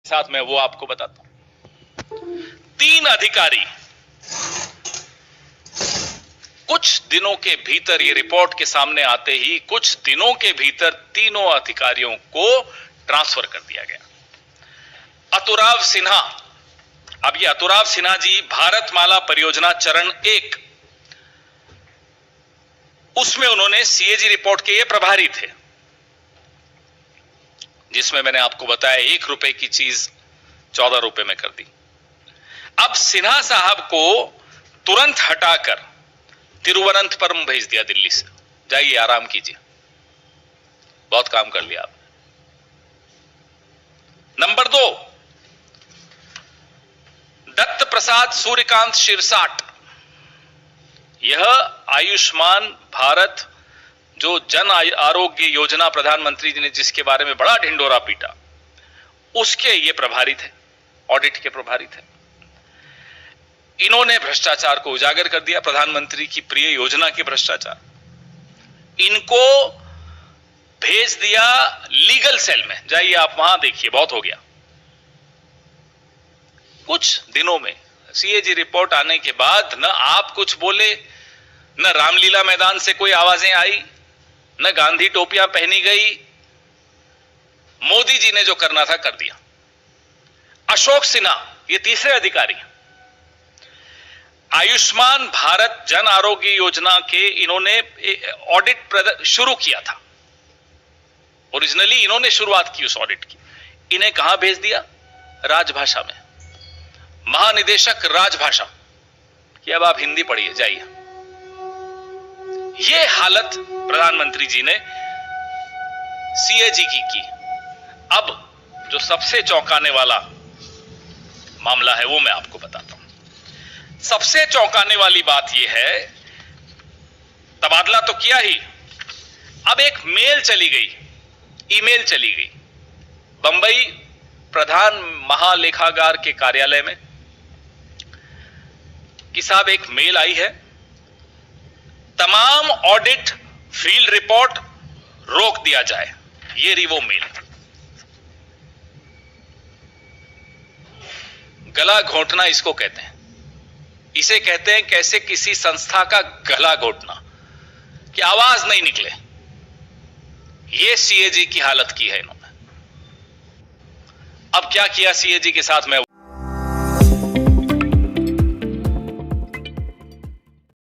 साथ मैं वो आपको बताता हूं। 3 अधिकारी कुछ दिनों के भीतर, ये रिपोर्ट के सामने आते ही कुछ दिनों के भीतर तीनों अधिकारियों को ट्रांसफर कर दिया गया। अतुराव सिन्हा, अब ये अतुराव सिन्हा जी भारतमाला परियोजना चरण 1, उसमें उन्होंने सीएजी रिपोर्ट के ये प्रभारी थे, जिसमें मैंने आपको बताया 1 रुपए की चीज 14 रुपए में कर दी। अब सिन्हा साहब को तुरंत हटाकर तिरुवनंतपुरम भेज दिया दिल्ली से, जाइए आराम कीजिए, बहुत काम कर लिया आपने। नंबर 2, दत्त प्रसाद सूर्यकांत शिरसाट, यह आयुष्मान भारत जो जन आरोग्य योजना प्रधानमंत्री जी ने जिसके बारे में बड़ा ढिंडोरा पीटा, उसके ये प्रभारी थे, ऑडिट के प्रभारी थे। इन्होंने भ्रष्टाचार को उजागर कर दिया, प्रधानमंत्री की प्रिय योजना के भ्रष्टाचार। इनको भेज दिया लीगल सेल में, जाइए आप वहां देखिए, बहुत हो गया। कुछ दिनों में सीएजी रिपोर्ट आने के बाद न आप कुछ बोले, न रामलीला मैदान से कोई आवाजें आई, न गांधी टोपियां पहनी गई। मोदी जी ने जो करना था कर दिया। अशोक सिन्हा, ये तीसरे अधिकारी, आयुष्मान भारत जन आरोग्य योजना के इन्होंने ऑडिट शुरू किया था। ओरिजिनली इन्होंने शुरुआत की उस ऑडिट की। इन्हें कहां भेज दिया? राजभाषा में, महानिदेशक राजभाषा कि अब आप हिंदी पढ़िए, जाइए। यह हालत प्रधानमंत्री जी ने सीएजी की। अब जो सबसे चौंकाने वाला मामला है वो मैं आपको बताता हूं। सबसे चौंकाने वाली बात यह है, तबादला तो किया ही, अब एक मेल चली गई, ईमेल चली गई बंबई प्रधान महालेखागार के कार्यालय में कि साहब एक मेल आई है, तमाम ऑडिट फील्ड रिपोर्ट रोक दिया जाए। ये रही वो मेल। गला घोंटना इसको कहते हैं। इसे कहते हैं कैसे किसी संस्था का गला घोंटना कि आवाज नहीं निकले। यह सीएजी की हालत की है इन्होंने। अब क्या किया सीएजी के साथ, मैं